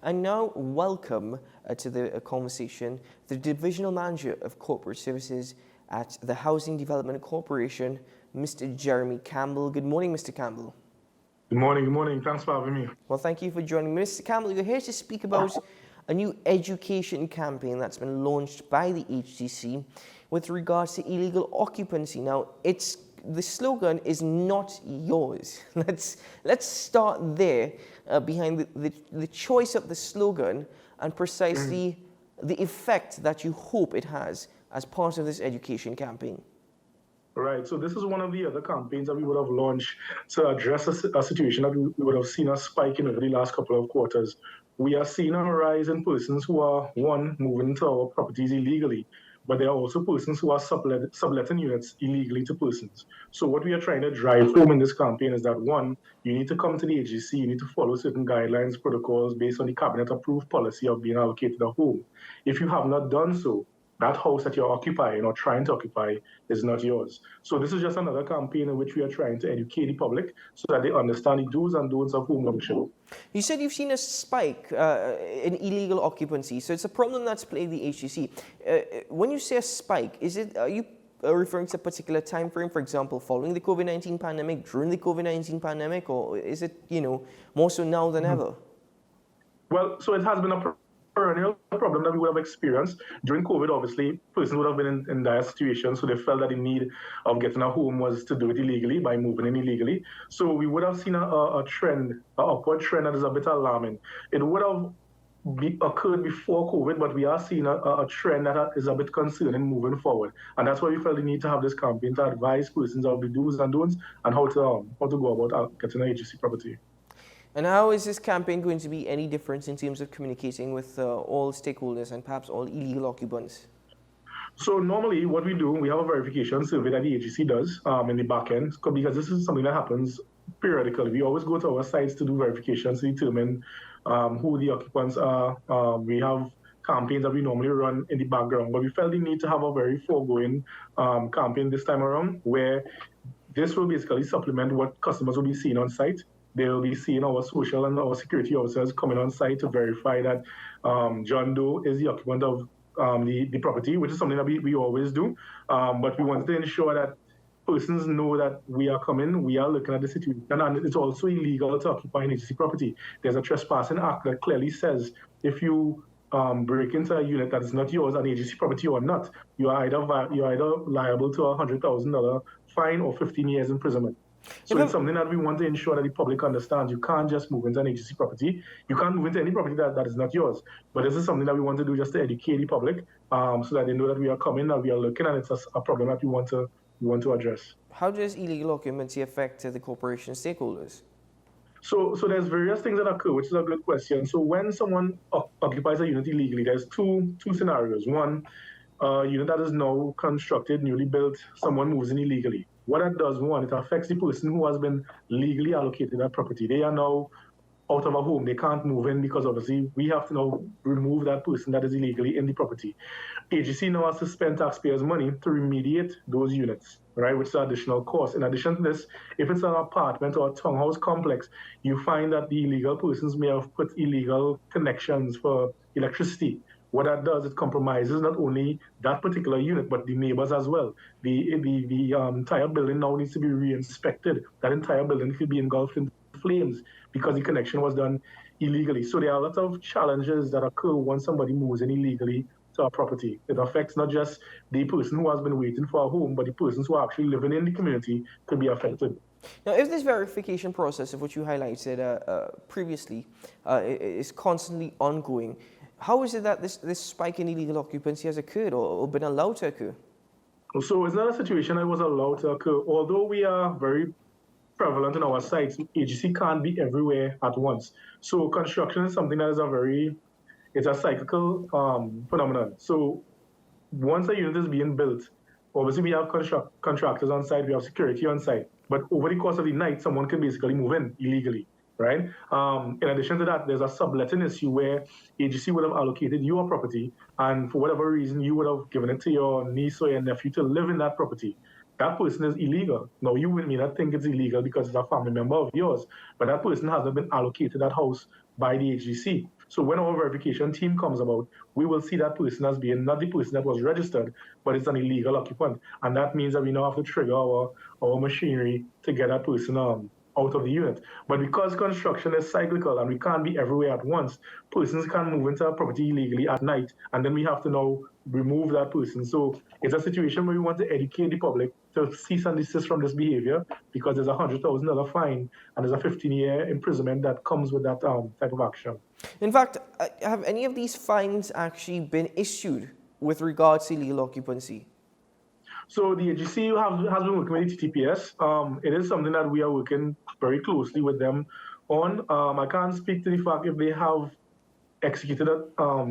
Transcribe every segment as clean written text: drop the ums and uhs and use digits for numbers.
And now, welcome to the conversation, the Divisional Manager of Corporate Services at the Housing Development Corporation, Mr. Jeremy Campbell. Good morning, Mr. Campbell. Good morning, good morning. Thanks for having me. Well, thank you for joining me. Mr. Campbell, you're here to speak about a new education campaign that's been launched by the HDC with regards to illegal occupancy. Now, the slogan is not yours. Let's start there behind the choice of the slogan and precisely the effect that you hope it has as part of this education campaign. Right, so this is one of the other campaigns that we would have launched to address a situation that we would have seen a spike in over the last couple of quarters. We are seeing a rise in persons who are, one, moving into our properties illegally, but there are also persons who are subletting units illegally to persons. So what we are trying to drive home in this campaign is that, one, you need to come to the HDC, you need to follow certain guidelines, protocols based on the cabinet-approved policy of being allocated a home. If you have not done so, that house that you're occupying or trying to occupy is not yours. So this is just another campaign in which we are trying to educate the public so that they understand the do's and don'ts of home ownership. You said you've seen a spike in illegal occupancy, so it's a problem that's plagued the HDC. When you say a spike, are you referring to a particular time frame, for example, following the COVID-19 pandemic, during the COVID-19 pandemic, or is it, more so now than ever? Well, so it has been a perennial problem that we would have experienced. During COVID, obviously, persons would have been in dire situations, so they felt that the need of getting a home was to do it illegally by moving in illegally. So we would have seen a trend, an upward trend that is a bit alarming. It would have occurred before COVID, but we are seeing a trend that is a bit concerning moving forward. And that's why we felt the need to have this campaign to advise persons of the do's and don'ts and how to go about getting an HDC property. And how is this campaign going to be any different in terms of communicating with all stakeholders and perhaps all illegal occupants? So normally what we do, we have a verification survey that the HDC does in the back end, because this is something that happens periodically. We always go to our sites to do verifications to determine who the occupants are. We have campaigns that we normally run in the background, but we felt the need to have a very foregoing campaign this time around, where this will basically supplement what customers will be seeing on site. They will be seeing our social and our security officers coming on site to verify that John Doe is the occupant of the property, which is something that we always do. But we wanted to ensure that persons know that we are coming, we are looking at the situation, and it's also illegal to occupy an HDC property. There's a trespassing act that clearly says if you break into a unit that is not yours, an HDC property or not, you are either liable to a $100,000 fine or 15 years imprisonment. So it's something that we want to ensure that the public understands. You can't just move into an HDC property. You can't move into any property that is not yours. But this is something that we want to do just to educate the public so that they know that we are coming, that we are looking, and it's a problem that we want to address. How does illegal occupancy affect the corporation stakeholders? So there's various things that occur, which is a good question. So when someone occupies a unit illegally, there's two scenarios. One, a unit that is now constructed, newly built, someone moves in illegally. What that does, one, it affects the person who has been legally allocated that property. They are now out of a home. They can't move in because obviously we have to now remove that person that is illegally in the property. HDC now has to spend taxpayers' money to remediate those units, right, which is an additional cost. In addition to this, if it's an apartment or a townhouse complex, you find that the illegal persons may have put illegal connections for electricity. What that does, it compromises not only that particular unit, but the neighbors as well. The entire building now needs to be re-inspected. That entire building could be engulfed in flames because the connection was done illegally. So there are a lot of challenges that occur once somebody moves in illegally to a property. It affects not just the person who has been waiting for a home, but the persons who are actually living in the community could be affected. Now, if this verification process of which you highlighted previously is constantly ongoing, how is it that this spike in illegal occupancy has occurred or been allowed to occur? So it's not a situation that was allowed to occur. Although we are very prevalent in our sites, HDC can't be everywhere at once. So construction is something that is it's a cyclical phenomenon. So once a unit is being built, obviously we have contractors on site, we have security on site. But over the course of the night, someone can basically move in illegally. Right. In addition to that, there's a subletting issue where HDC would have allocated your property, and for whatever reason, you would have given it to your niece or your nephew to live in that property. That person is illegal. Now, you may not think it's illegal because it's a family member of yours, but that person hasn't been allocated that house by the HDC. So when our verification team comes about, we will see that person as being not the person that was registered, but it's an illegal occupant. And that means that we now have to trigger our machinery to get that person out of the unit. But because construction is cyclical and we can't be everywhere at once, persons can move into a property illegally at night, and then we have to now remove that person. So it's a situation where we want to educate the public to cease and desist from this behavior, because there's a $100,000 fine and there's a 15-year imprisonment that comes with that type of action. In fact, have any of these fines actually been issued with regards to illegal occupancy? So the HDC has been working with the TTPS. It is something that we are working very closely with them on. I can't speak to the fact if they have executed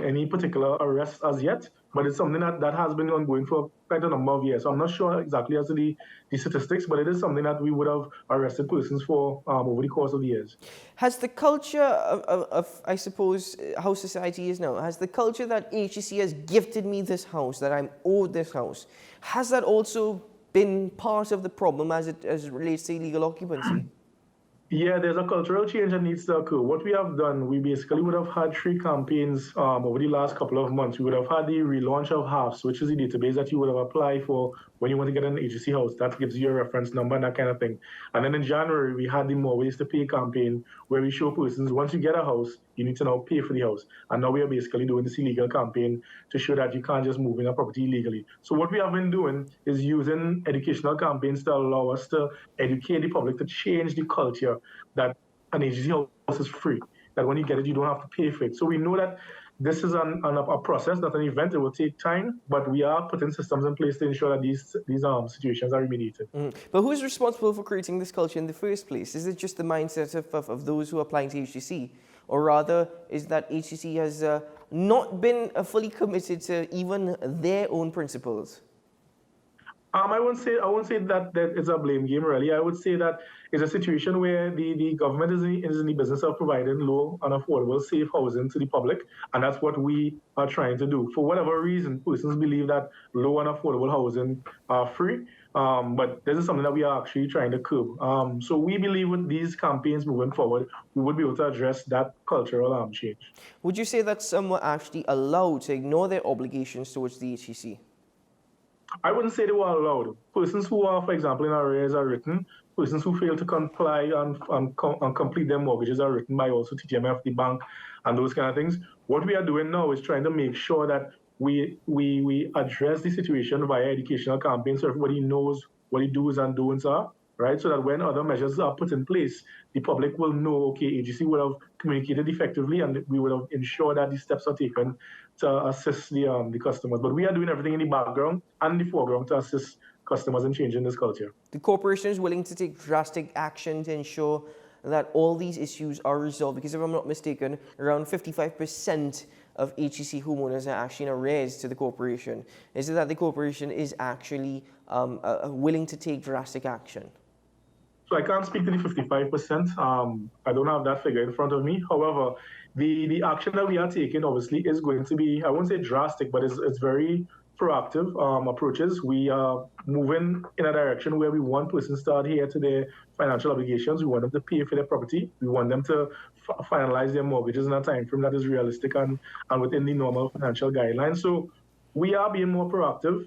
any particular arrest as yet, but it's something that has been ongoing for quite a number of years. So I'm not sure exactly as to the statistics, but it is something that we would have arrested persons for over the course of the years. Has the culture of, I suppose, how society is now, has the culture that HDC has gifted me this house, that I'm owed this house, has that also been part of the problem as it relates to illegal occupancy? Yeah, there's a cultural change that needs to occur. What we have done, we basically would have had 3 campaigns over the last couple of months. We would have had the relaunch of HAFS, which is the database that you would have applied for when you want to get an HDC house. That gives you a reference number and that kind of thing. And then in January, we had the More Ways to Pay campaign, where we show persons, once you get a house, you need to now pay for the house. And now we are basically doing this illegal campaign to show that you can't just move in a property illegally. So what we have been doing is using educational campaigns to allow us to educate the public, to change the culture that an HDC house is free, that when you get it, you don't have to pay for it. So we know that this is a process, not an event. It will take time, but we are putting systems in place to ensure that these situations are remediated. But who is responsible for creating this culture in the first place? Is it just the mindset of those who are applying to HDC? Or rather, is that HDC has not been fully committed to even their own principles? I won't say that it's a blame game, really. I would say that it's a situation where the government is in the business of providing low and affordable, safe housing to the public, and that's what we are trying to do. For whatever reason, persons believe that low and affordable housing are free, but this is something that we are actually trying to curb. So we believe with these campaigns moving forward, we would be able to address that cultural change. Would you say that some were actually allowed to ignore their obligations towards the HDC? I wouldn't say they were allowed. Persons who are, for example, in arrears are written. Persons who fail to comply and complete their mortgages are written by also TTMF, the bank, and those kind of things. What we are doing now is trying to make sure that we address the situation via educational campaigns so everybody knows what the do's and don'ts are, right? So that when other measures are put in place, the public will know, okay, HDC would have communicated effectively and we would have ensured that these steps are taken to assist the customers. But we are doing everything in the background and in the foreground to assist customers in changing this culture. The corporation is willing to take drastic action to ensure that all these issues are resolved, because if I'm not mistaken, around 55% of HDC homeowners are actually in arrears to the corporation. Is it that the corporation is actually willing to take drastic action? So I can't speak to the 55%. I don't have that figure in front of me. However, the action that we are taking obviously is going to be, I won't say drastic, but it's very proactive approaches. We are moving in a direction where we want persons to adhere to their financial obligations. We want them to pay for their property. We want them to finalize their mortgages in a time frame that is realistic and within the normal financial guidelines. So we are being more proactive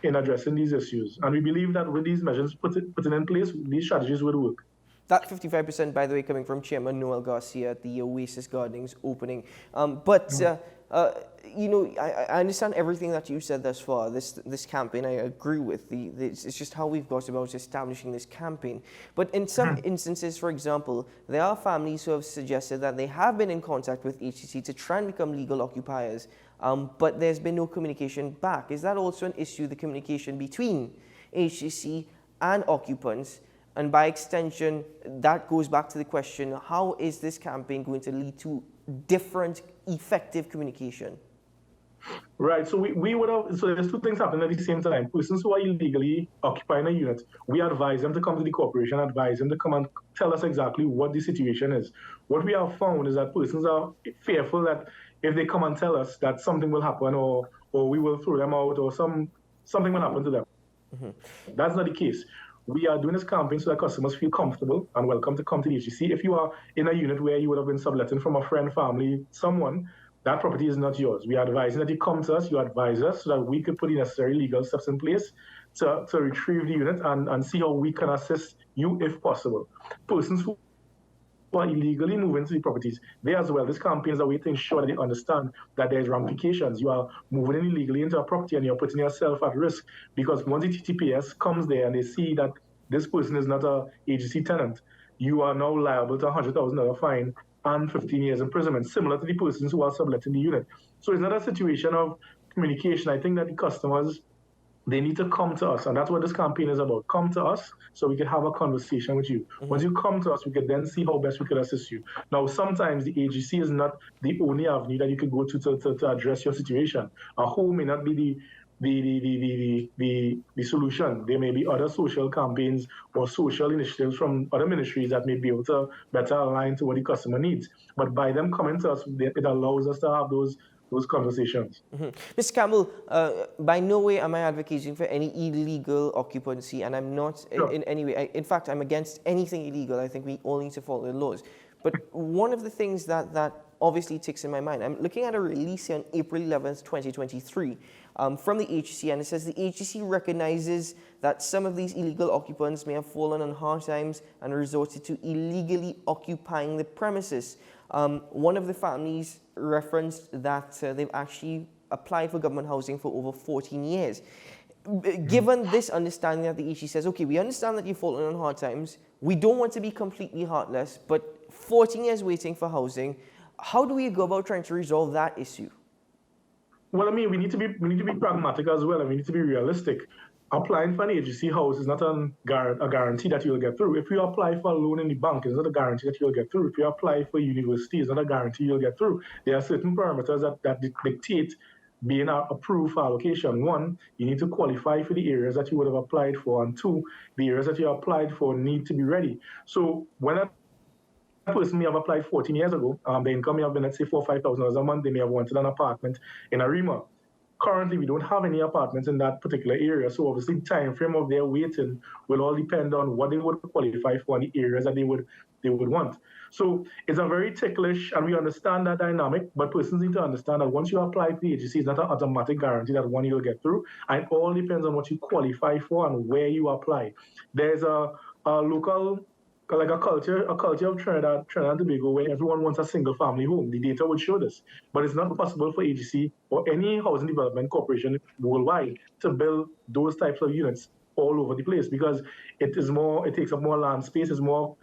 in addressing these issues. And we believe that with these measures put in place, these strategies would work. That 55%, by the way, coming from Chairman Noel Garcia at the Oasis Gardens opening. You know, I understand everything that you said thus far. This campaign, I agree with. It's just how we've got about establishing this campaign. But in some instances, for example, there are families who have suggested that they have been in contact with HDC to try and become legal occupiers, but there's been no communication back. Is that also an issue, the communication between HDC and occupants? And by extension, that goes back to the question, how is this campaign going to lead to different effective communication? Right, so we would have, so there's 2 things happening at the same time. Persons who are illegally occupying a unit, we advise them to come to the corporation, advise them to come and tell us exactly what the situation is. What we have found is that persons are fearful that if they come and tell us that something will happen or we will throw them out or something will happen to them. That's not the case. we are doing this campaign so that customers feel comfortable and welcome to come to the HDC. If you are in a unit where you would have been subletting from a friend, family, someone, that property is not yours. We are advising that you come to us, you advise us so that we could put the necessary legal steps in place to retrieve the unit and see how we can assist you if possible. Persons who are illegally moving to the properties, they as well, this campaign is a way to ensure that they understand that there's ramifications. You are moving in illegally into a property and you're putting yourself at risk, because once the TTPS comes there and they see that this person is not a HDC tenant, you are now liable to a $100,000 fine and 15 years imprisonment, similar to the persons who are subletting the unit. So it's not a situation of communication. I think that the customers, they need to come to us, and that's what this campaign is about. Come to us so we can have a conversation with you. Once you come to us, we can then see how best we can assist you. Now, sometimes the HDC is not the only avenue that you can go to address your situation. A home may not be the solution. There may be other social campaigns or social initiatives from other ministries that may be able to better align to what the customer needs. But by them coming to us, it allows us to have those conversations. Mr. Campbell, by no way am I advocating for any illegal occupancy, and I'm not in any way. In fact, I'm against anything illegal. I think we all need to follow the laws. But one of the things that obviously ticks in my mind, I'm looking at a release on April 11th, 2023, from the HDC, and it says the HDC recognizes that some of these illegal occupants may have fallen on hard times and resorted to illegally occupying the premises. One of the families referenced that they've actually applied for government housing for over 14 years. Given this understanding that the HDC says, okay, we understand that you've fallen on hard times, we don't want to be completely heartless, but 14 years waiting for housing, how do we go about trying to resolve that issue? Well, I mean, we need to be pragmatic as well, and we need to be realistic. Applying for an HDC house is not a guarantee that you'll get through. If you apply for a loan in the bank, it's not a guarantee that you'll get through. If you apply for university, it's not a guarantee you'll get through. There are certain parameters that dictate being approved for allocation. One, you need to qualify for the areas that you would have applied for, and two, the areas that you applied for need to be ready. So when a person may have applied 14 years ago, the income may have been, let's say, $4,000 or $5,000 a month, they may have wanted an apartment in Arima. Currently, we don't have any apartments in that particular area, so obviously the time frame of their waiting will all depend on what they would qualify for and the areas that they would want. So it's a very ticklish, and we understand that dynamic, but persons need to understand that once you apply for the HDC, it's not an automatic guarantee that one you'll get through, and it all depends on what you qualify for and where you apply. There's a local, like a culture of Trinidad and Tobago, where everyone wants a single family home. The data would show this, but it's not possible for HDC or any housing development corporation worldwide to build those types of units all over the place, because it takes up more land space, it's more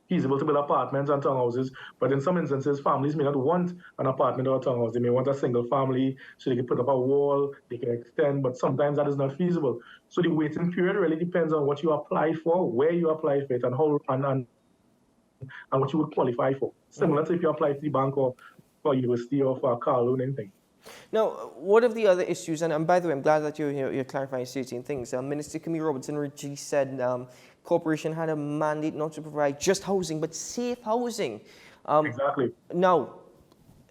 feasible to build apartments and townhouses, but in some instances, families may not want an apartment or a townhouse. They may want a single family, so they can put up a wall, they can extend, but sometimes that is not feasible. So the waiting period really depends on what you apply for, where you apply for it, and how and what you would qualify for. Similar to if you apply to the bank or for university or for a car loan, anything. Now, what of the other issues, and by the way, I'm glad that you're clarifying certain things. Minister Camille Robertson originally said corporation had a mandate not to provide just housing, but safe housing. Exactly. Now,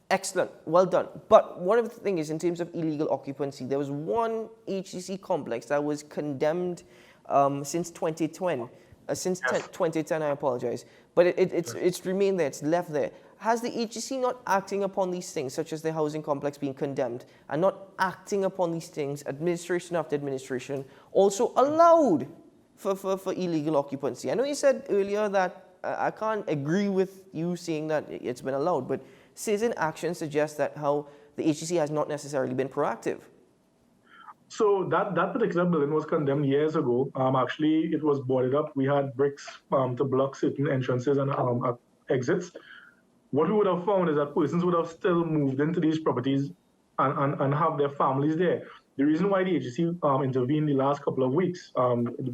excellent, well done. But one of the things is, in terms of illegal occupancy, there was one HDC complex that was condemned since 2010. Since 2010, I apologize. But it's remained there, it's left there. Has the HDC not acting upon these things, such as the housing complex being condemned, and not acting upon these things, administration after administration, also allowed for illegal occupancy? I know you said earlier that I can't agree with you saying that it's been allowed, but certain actions suggest that how the HDC has not necessarily been proactive. So that particular building was condemned years ago. Actually, it was boarded up. We had bricks to block certain entrances and exits. What we would have found is that persons would have still moved into these properties and have their families there. The reason why the HDC intervened the last couple of weeks,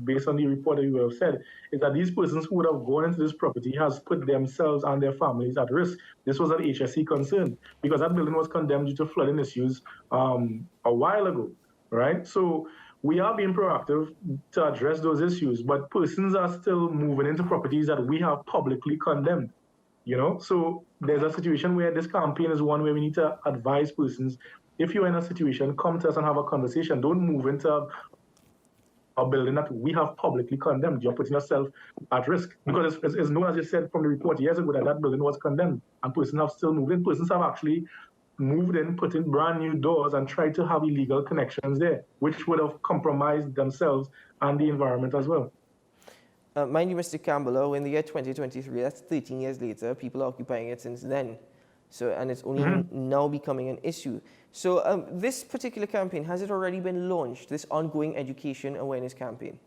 based on the report that you would have said, is that these persons who would have gone into this property has put themselves and their families at risk. This was an HSC concern, because that building was condemned due to flooding issues a while ago, right? So we are being proactive to address those issues, but persons are still moving into properties that we have publicly condemned. So there's a situation where this campaign is one where we need to advise persons, if you're in a situation, come to us and have a conversation. Don't move into a building that we have publicly condemned. You're putting yourself at risk because it's known, as you said from the report years ago, that building was condemned and persons have still moved in. Persons have actually moved in, put in brand new doors and tried to have illegal connections there, which would have compromised themselves and the environment as well. Mind you, Mr. Campbell, in the year 2023, that's 13 years later, people are occupying it since then. So, and it's only now becoming an issue. So this particular campaign, has it already been launched, this ongoing education awareness campaign?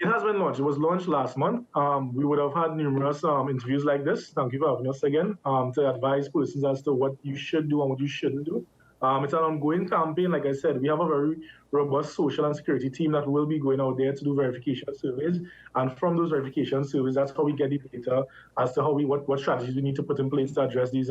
It has been launched. It was launched last month. We would have had numerous interviews like this. Thank you for having us again to advise persons as to what you should do and what you shouldn't do. It's an ongoing campaign. Like I said, we have a very robust social and security team that will be going out there to do verification surveys. And from those verification surveys, that's how we get the data as to how what strategies we need to put in place to address these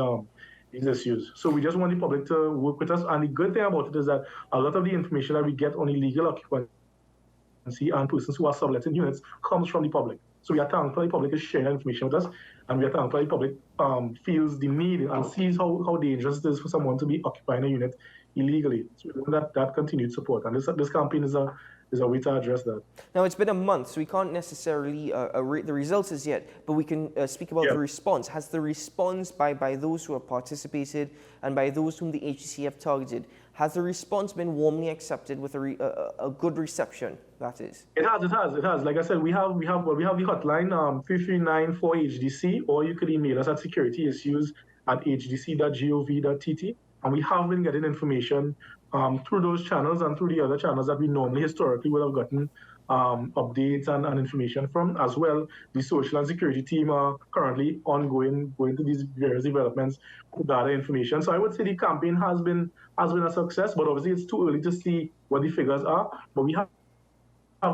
issues. So we just want the public to work with us. And the good thing about it is that a lot of the information that we get on illegal occupancy and persons who are subletting units comes from the public. So we are thankful the public is sharing information with us, and we are thankful the public feels the need and sees how dangerous it is for someone to be occupying a unit illegally. So we want that continued support, and this campaign is a way to address that. Now, it's been a month, so we can't necessarily rate the results as yet, but we can speak about the response. Has the response by those who have participated and by those whom the HDC have targeted, has the response been warmly accepted with a good reception, that is? It has. Like I said, we have the hotline 3394HDC, or you could email us at securityissues@hdc.gov.tt. And we have been getting information through those channels and through the other channels that we normally historically would have gotten updates and information from as well. The social and security team are currently going to these various developments to gather information. So I would say the campaign has been a success, but obviously it's too early to see what the figures are. But we have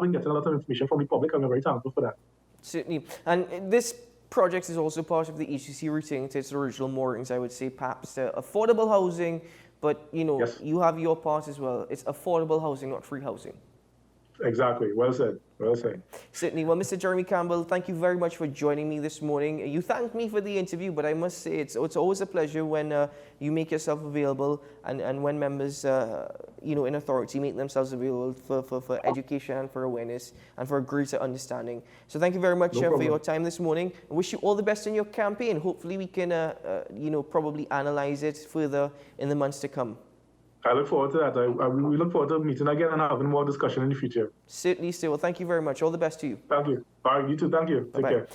been getting a lot of information from the public, and we're very thankful for that. Certainly. And this project is also part of the HDC returning to its original moorings, I would say, perhaps affordable housing, but you have your part as well. It's affordable housing, not free housing. Exactly. Well said. Certainly. Well, Mr. Jeremy Campbell, thank you very much for joining me this morning. You thanked me for the interview, but I must say it's always a pleasure when you make yourself available and when members, in authority make themselves available for education and for awareness and for a greater understanding. So thank you very much for your time this morning. I wish you all the best in your campaign. Hopefully we can, probably analyze it further in the months to come. I look forward to that. We look forward to meeting again and having more discussion in the future. Certainly, still. Well, thank you very much. All the best to you. Thank you. All right, you too. Thank you. Take care.